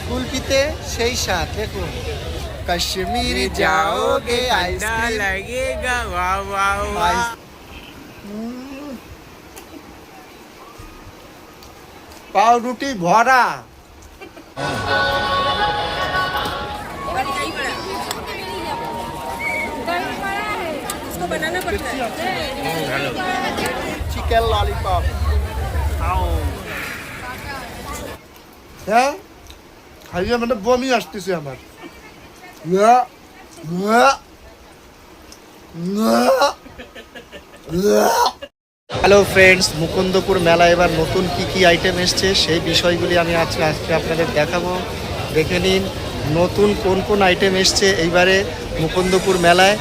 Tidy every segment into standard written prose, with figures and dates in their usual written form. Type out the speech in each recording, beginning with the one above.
কুলপিতে সেই স্বাদ দেখুন। কাশ্মীরি যাওগে আইসক্রিম लगेगा वाह वाह वाह। পাউরুটি ভরা। Chicken lollipop. হ্যাঁ খাইয়ে মানে বমি আসতেছে আমার। হ্যালো ফ্রেন্ডস, মুকুন্দপুর মেলা এবার নতুন কি আইটেম এসছে সেই বিষয়গুলি আমি আজকে আপনাদের দেখাবো। দেখে নিন নতুন কোন কোন আইটেম এসছে এইবারে মুকুন্দপুর মেলায়,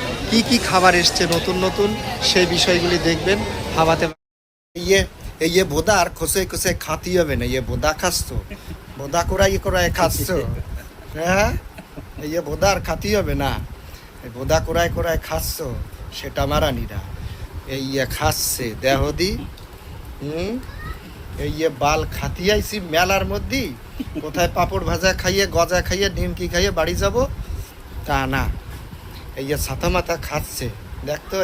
কি খাবার এসছে নতুন নতুন সেই বিষয়গুলি দেখবেন। হাওয়াতে ये बोदा আর খসে খসে খাতি হবে না। बोदा খাস তো, बोदा কোরাই খাস তো। হ্যাঁ बोदा আর খাতি হবে না। बोदा কোরাই খাস সেটা মারানিরা এই খাচ্ছে দেহদি। এই বাল খাতি আইসি মেলার মধ্যে, কোথায় পাপড় ভাজা খাইয়ে গজা খাইয়ে নিমকি খাইয়ে বাড়ি যাব তা না। এই ছাতা মাথা খাচ্ছে দেখতো।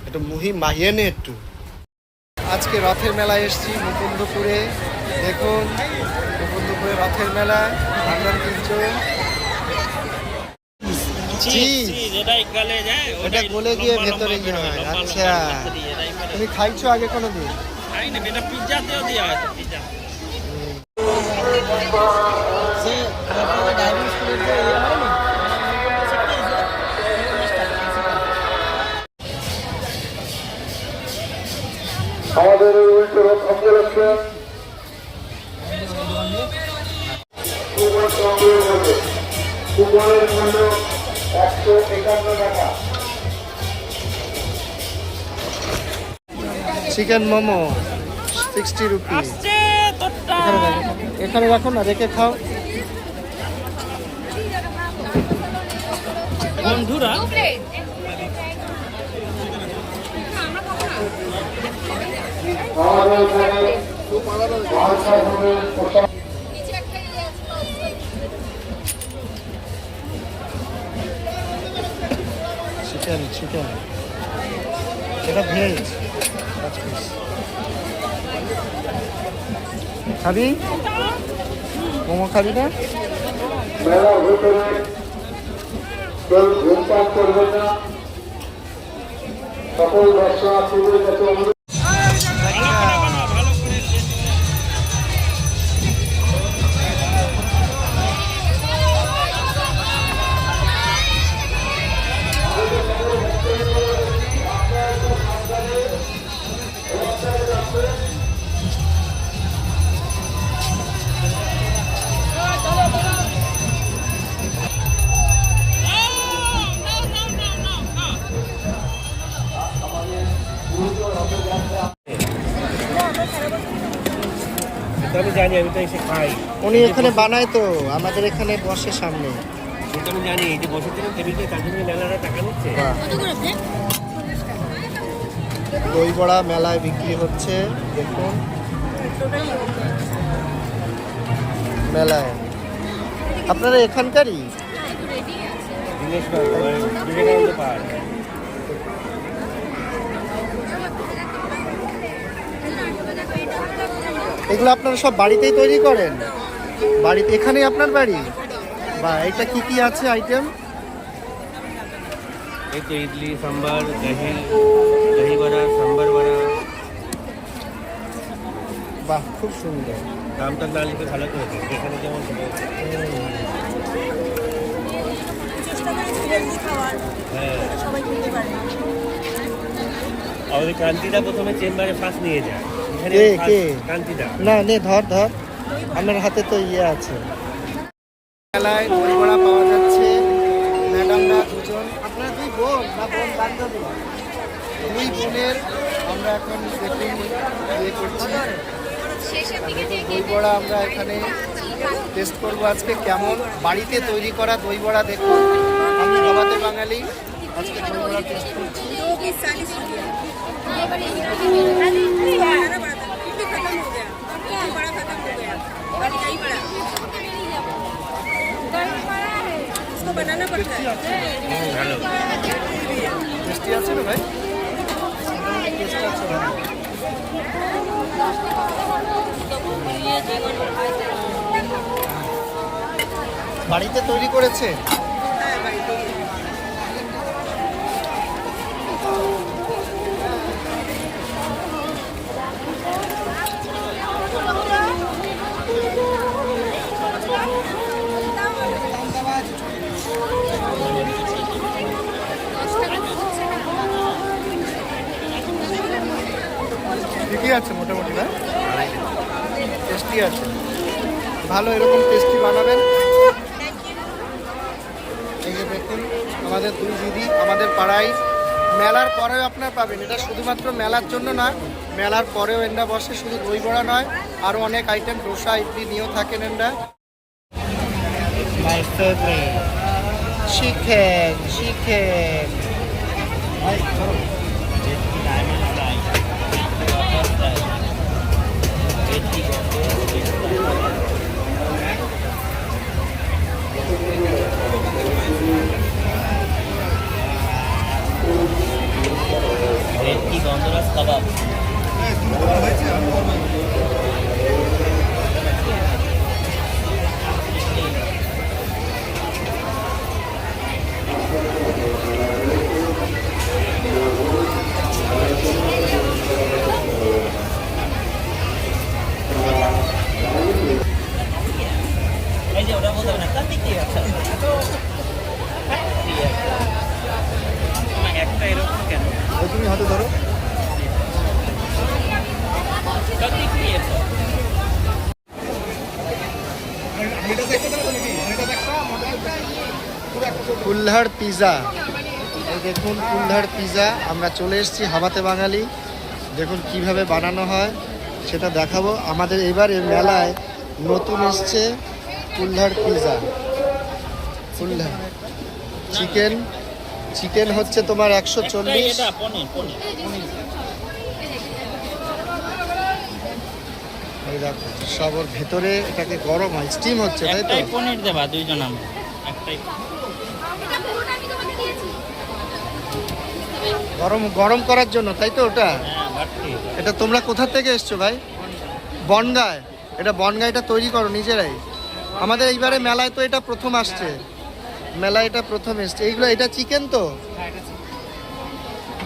একটু মুহি মাহিয়ে নে একটু। আজকে রথের মেলায় এসেছি মুকুন্দপুরে। দেখুন মুকুন্দপুরে রথের মেলা। আপনার কিনছো এটা গলে গিয়ে ভেতরে গিয়ে হয়। আচ্ছা তুমি খাইছো আগে কোনোদিন? আমাদের উল্টো রথ উপলক্ষে কুপনের মূল্য 151 টাকা। Chicken momo 60 rupees. এখানে রাখো না, রেখে খাও। বন্ধুরা আমাদের এখানে চিকেন এটা ভেজ। খাবি মোমো? খাবি না? মেলার ভিতরে কেউ ধূমপান করবে না। সকল দর্শনার্থীদের কাছে অনুরোধ। আমি জানি, আমি তো এসে খাই। উনি এখানে বানায় তো, আমাদের এখানে বসে সামনে। সেটা আমি জানি, এই যে বসেছিলেন টেবিলকে তার জন্য মেলারা টাকা নিচ্ছে। দই বড়া মেলায় বিক্রি হচ্ছে দেখুন। মেলায় আপনারা এখানকারই? বিবেকানন্দ পার্ক। এগুলো আপনারা সব বাড়িতেই তৈরি করেন? বাড়িতে এখানেই আপনার বাড়ি? বা এটা কি আছে আইটেম? এই তো ইডলি, সাম্বার, দহি বড়া, সাম্বার বড়া। বাহ খুব সুন্দর। দামটা না লিখে ভালো করেছে, এখানে যেমন হ্যাঁ। আমাদের কান্তিদা প্রথমে চেম্বারে ফার্স্ট নিয়ে যায়। কে কান্তিদা? না নে ধর আমার হাতে তো আছে। মেলায় দই বড়া পাওয়া যাচ্ছে। ম্যাডামরা দুজন, আপনারা দুই বোন না বোন বান্ধবী? দুই বোনের আমরা এখন করছি দই বড়া। আমরা এখানে টেস্ট করবো আজকে কেমন বাড়িতে তৈরি করা দই বড়া। দেখুন আমি বাবাতে বাঙালি, আজকে দই বড়া টেস্ট করছি। उसको बनाना पड़ता है। ভালো টেস্টি আছে না ভাই? টেস্ট আছে ভাই। বাড়িতে তৈরি করেছে? ঠিকই আছে মোটামুটি না? টেস্টি আছে, ভালো, এরকম টেস্টি বানাবেন। এই যে দেখুন আমাদের দুই দিদি আমাদের পাড়ায় মেলার পরেও আপনার পাবেন। এটা শুধুমাত্র মেলার জন্য না, মেলার পরেও এন্ডা বসে, শুধু দই বড়া নয়, আরও অনেক আইটেম, ডোসা ইডলি নিয়েও থাকেন এন্ডা। My favourite chicken, chicken. ভেটকি গন্ধরাজ কাবাব এই যে ওটা বলতে হবে না কাটি কি আছে একটা এরকম কেন তুমি হাতে ধরো। কাটি কি আছে কুল্হার পিৎজা, এই দেখুন কুল্হার পিৎজা। আমরা চলে এসেছি হাবাতে বাঙালি। দেখুন কিভাবে বানানো হয় সেটা দেখাবো। আমাদের এবার এই মেলায় নতুন এসছে কুল্হার পিৎজা। কুল্হার চিকেন, চিকেন হচ্ছে তোমার 140। এটা পনির পনির এই দেখো সব ওর ভেতরে, এটাকে গরম হয়, স্টিম হচ্ছে, তাই তো? একটাই পনির দেবা দুইজন আমরা একটাই গরম গরম করার জন্য, তাই তো? ওটা হ্যাঁ বাড়তি এটা তোমরা কোথা থেকে এসছো ভাই? বনগাঁয়? এটা বনগাঁ, এটা তৈরি করো নিজেরাই? আমাদের এইবারে মেলায় তো এটা প্রথম আসছে, মেলায় এটা প্রথম এসছে। এইগুলো, এটা চিকেন তো?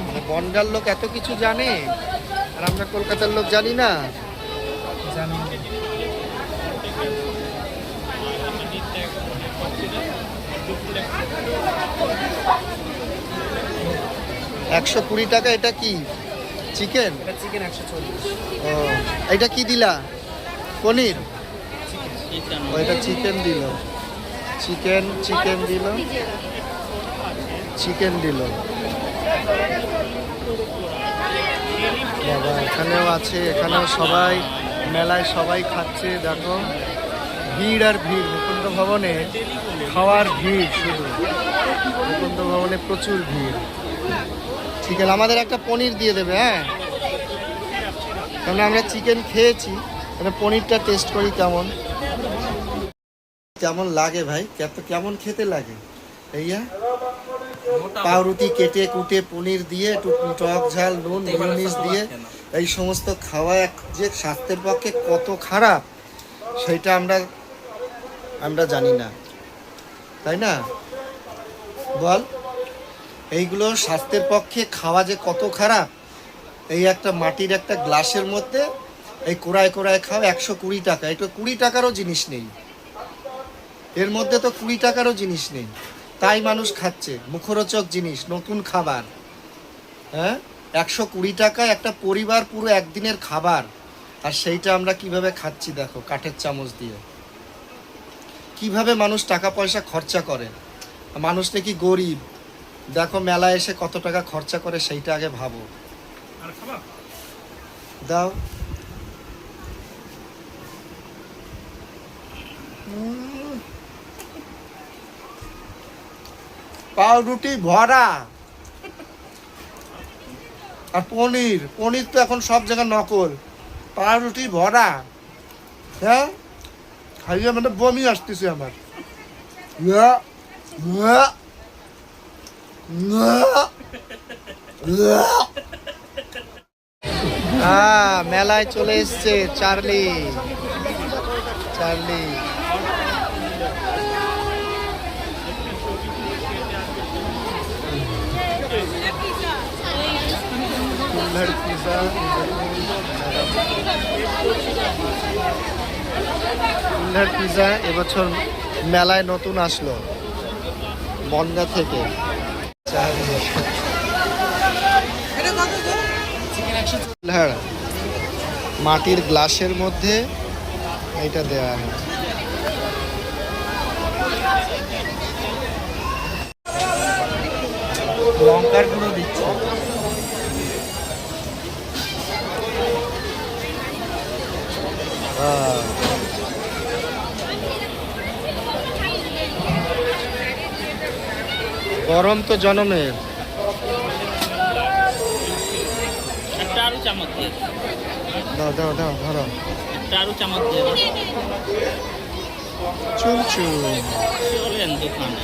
মানে বনগাঁর লোক এত কিছু জানে আর আমরা কলকাতার লোক জানি না। জানি 120 টাকা। এটা কি চিকেন? চিকেন 140 ও, এটা কি দিলা? পনির? চিকেন ও, এটা চিকেন দিল, চিকেন, চিকেন দিল, চিকেন দিল। বাবা, এখানেও আছে, এখানেও সবাই মেলায় সবাই খাচ্ছে। দেখো ভিড় আর ভিড়, মুকুন্দ ভবনে খাওয়ার ভিড়, শুধু মুকুন্দ ভবনে প্রচুর ভিড়। ঠিক আছে, আমাদের একটা পনির দিয়ে দেবে। হ্যাঁ, কারণ আমরা চিকেন খেয়েছি, মানে পনিরটা টেস্ট করি কেমন কেমন লাগে ভাই। কেমন খেতে লাগে? এইয়া পাউরুটি কেটে কুটে পনির দিয়ে একটু টক ঝাল নুন মিউনিস দিয়ে এই সমস্ত খাওয়া যে স্বাস্থ্যের পক্ষে কত খারাপ সেটা আমরা জানি না, তাই না? বল, এইগুলো স্বাস্থ্যের পক্ষে খাওয়া যে কত খারাপ। এই একটা মাটির একটা গ্লাসের মধ্যে এই কোড়ায় কোড়ায় খাও, 120 টাকা। এটা 20 টাকারও জিনিস নেই, এর মধ্যে তো 20 টাকারও জিনিস নেই, তাই মানুষ খাচ্ছে। মুখরোচক জিনিস, নতুন খাবার। হ্যাঁ, 120 টাকায় একটা পরিবার পুরো একদিনের খাবার, আর সেইটা আমরা কিভাবে খাচ্ছি দেখো, কাঠের চামচ দিয়ে। কিভাবে মানুষ টাকা পয়সা খরচা করে। মানুষ নাকি গরিব, দেখো মেলায় এসে কত টাকা খরচা করে সেইটা আগে ভাবো। দাও। পাউরুটি ভরা আর পনির, পনির তো এখন সব জায়গায় নকল। পাউরুটি ভরা। হ্যাঁ, খাইয়ে মানে বমি আসতেছে আমার। ইয়া, ইয়া, ইয়া, ইয়া। মেলায় চলে এসছে চার্লি। চার্লি কুল্হার পিজা, কুল্হার পিজা এবছর মেলায় নতুন আসলো বনগা থেকে। কুল্হার মাটির গ্লাসের মধ্যে এটা দেওয়া হয়। লঙ্কার গুঁড়ো দিচ্ছে। গরম তো জনমের। একটা আরো চামচ দিয়ে দাও দাও দাও ধরো। একটা আরো চামচ দিয়ে চুম চুম। চলেন দোকানে।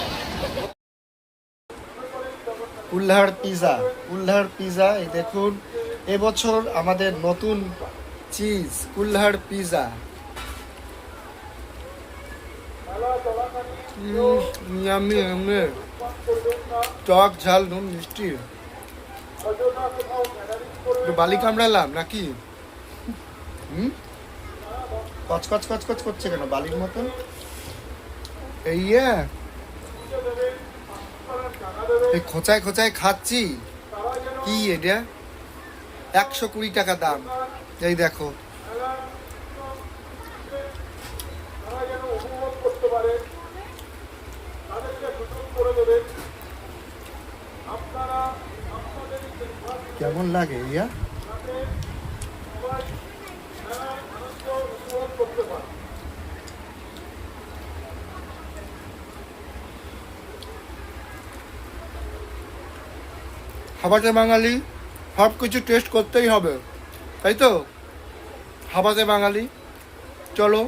কুল্হার পিজা, কুল্হার পিজা। এই দেখুন এবছর আমাদের নতুন চিজ কুল্হার পিজা। ইয়ামি ইয়ামি, টক ঝাল নুন মিষ্টি। বালি কামড়ালাম নাকি? কচকচ কচকচ করছে কেন বালির মতন? এই খোঁচায় খোঁচায় খাচ্ছি কি এটা? 120 টাকা দাম। এই দেখো কেমন লাগে ইয়া। হাবাতে বাঙালি সব কিছু টেস্ট করতেই হবে, তাই তো? হাবাতে বাঙালি। চলো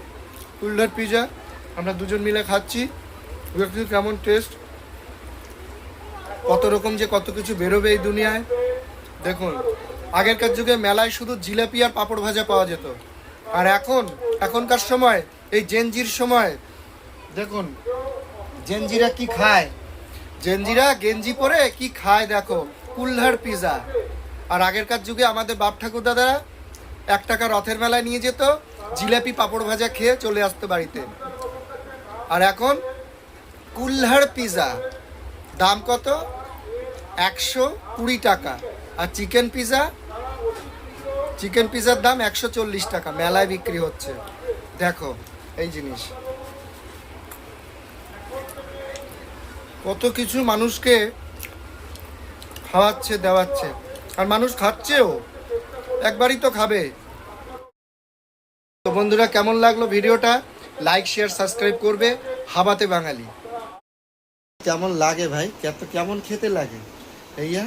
কুল্হার পিজা আমরা দুজন মিলে খাচ্ছি, দেখছি কেমন টেস্ট। কত রকম যে কত কিছু বেরোবে এই দুনিয়ায়। দেখুন আগেরকার যুগে মেলায় শুধু জিলাপি আর পাঁপড় ভাজা পাওয়া যেত, আর এখনকার সময় এই জেনজির সময় দেখুন জেনজিরা কি খায়। জেনজিরা গেঞ্জি পরে কি খায় দেখো, কুল্হার পিজা। আর আগেরকার যুগে আমাদের বাপ ঠাকুর দাদারা 1 টাকা রথের মেলায় নিয়ে যেত, জিলাপি পাঁপড় ভাজা খেয়ে চলে আসতো বাড়িতে। আর এখন কুল্হার পিজা দাম কত? 120 টাকা। আর চিকেন পিজার দাম 140 টাকা মেলায় বিক্রি হচ্ছে। দেখো এই জিনিস কত কিছু মানুষকে খাওয়াচ্ছে দেওয়াচ্ছে, আর মানুষ খাচ্ছেও, একবারই তো খাবে। তো বন্ধুরা কেমন লাগলো ভিডিওটা? লাইক শেয়ার সাবস্ক্রাইব করবে। হাবাতে বাঙালি। কেমন লাগে ভাই? কেমন খেতে লাগে? এইয়া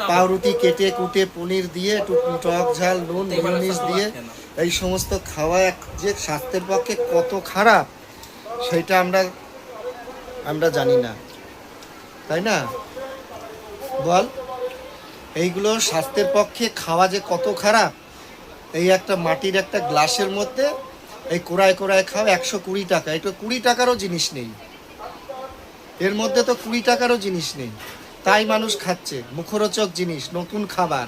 পাউরুটি কেটে কুটে পনির দিয়ে একটু টক ঝাল নুন মিউনিস দিয়ে এই সমস্ত খাওয়া যে স্বাস্থ্যের পক্ষে কত খারাপ সেটা আমরা জানি না, তাই না? বল, এইগুলো স্বাস্থ্যের পক্ষে খাওয়া যে কত খারাপ। এই একটা মাটির একটা গ্লাসের মধ্যে এই কোড়ায় কোড়ায় খাও 120 টাকা। এটা 20 টাকারও জিনিস নেই, এর মধ্যে তো 20 টাকারও জিনিস নেই, তাই মানুষ খাচ্ছে মুখরোচক জিনিস, নতুন খাবার।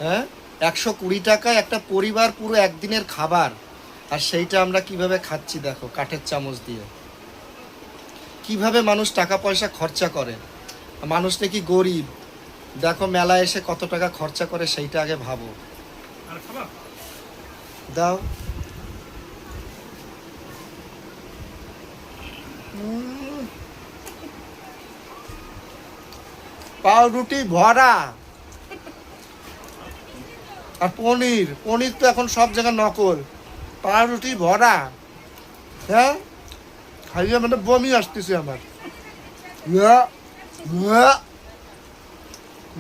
হ্যাঁ 120 টাকায় একটা পরিবার পুরো একদিনের খাবার, আর সেইটা আমরা কিভাবে খাচ্ছি দেখো, কাঠের চামচ দিয়ে। কিভাবে মানুষ টাকা পয়সা খরচা করে। মানুষ নাকি গরিব, দেখো মেলায় এসে কত টাকা খরচা করে সেইটা আগে ভাবো। দাও পাউরুটি ভরা, আর পনির তো এখন সব জায়গায় নকল। পাউরুটি ভরা, হ্যাঁ খাইয়ে মানে বমি আসতেছে আমার। ইয়া, ইয়া,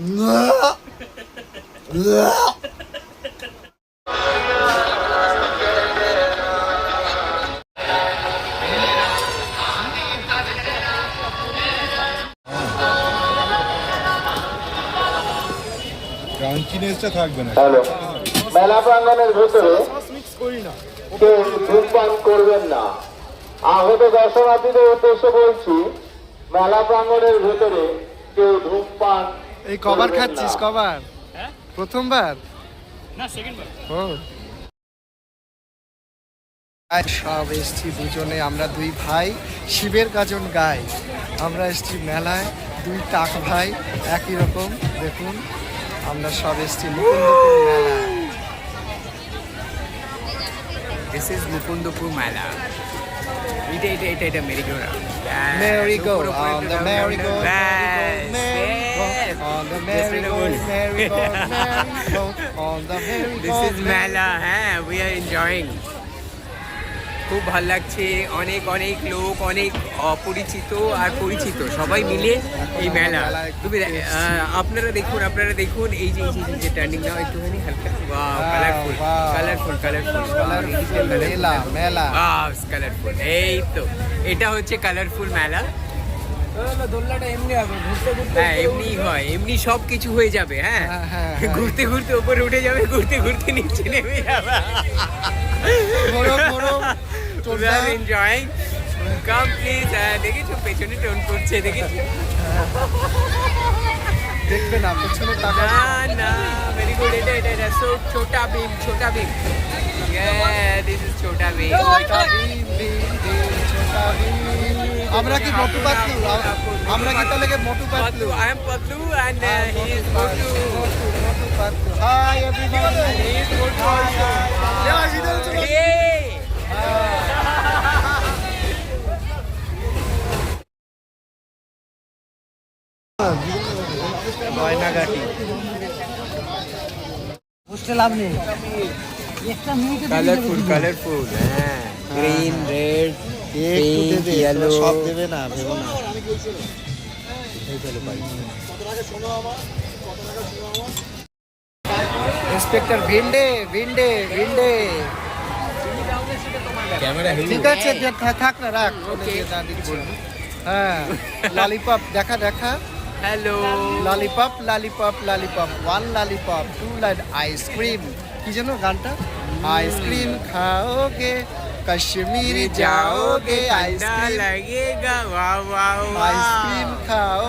ইয়া, ইয়া। জিনিসটা থাকবে না। হ্যালো, মেলা প্রাঙ্গণের ভেতরে কেউ ধূমপান করবেন না। আগত দর্শনার্থীদের উদ্দেশ্যে বলছি, মেলা প্রাঙ্গণের ভেতরে কেউ ধূমপান এই কবার করবেন খাচ্ছিস না। কবার? প্রথমবার না সেকেন্ড বার ও আজ সব এসছি দুজনে, আমরা দুই ভাই শিবের গাজন গাই। আমরা এসছি মেলায়, দুই টাক ভাই একই রকম। দেখুন আমরা সব এসছি মুকুন্দপুর মেলায়। This is Mukundapur Mela. It merry-go-round. Merry-go on the merry-go, Yes, merry-go, yes. on the Just merry-go, in a merry-go, merry-go, on the merry-go. This is Mela, হ্যাঁ, we are enjoying. খুব ভালো লাগছে, অনেক অনেক লোক, অনেক অপরিচিত আর পরিচিত সবাই মিলে এই মেলা। তুমি আপনারা দেখুন এই যে টার্নিং নাও একটুখানি হালকা কালারফুল wow. কালারফুল মেলা মেলা কালারফুল। এই তো এটা হচ্ছে কালারফুল মেলা। হ্যাঁ এমনি হয়, এমনি সব কিছু হয়ে যাবে। হ্যাঁ হ্যাঁ। ঘুরতে ঘুরতে উপরে উঠে যাবে, ঘুরতে ঘুরতে নিচে নেমে যাবে। We are enjoying. Come please. দেখেছো পেছনে টোন করছে, দেখেছো? দেখবে না পেছনে টাকা। না very good. এটা so Chhota Bheem. Yeah, this is Chhota Bheem. আমরা কি মোটু পাতলু? আমরা কি তাহলে Motu Patlu? I am Patlu and he is Motu. Motu Patlu. Hi everybody. He is Motu also. Hey! গয়নাগাটি কালারফুল হ্যাঁ, গ্রিন রেড একটু পিঙ্ক দেবে, ইয়েলো সব দেবে না ভেবো না। ইন্সপেক্টর ভিন্ডে ভিন্ডে ভিন্ডে ঠিক আছে থাক না, রাখ। হ্যাঁ ললিপপ দেখা দেখা। Hello lollipop lollipop lollipop, 1 lollipop 2 ice cream. কি যেন গানটা? আইসক্রিম খাওগে কাশ্মীরি যাওগে, আইসক্রিম আইসক্রিম লাগেগা ওয়াও ওয়াও আইসক্রিম খাও।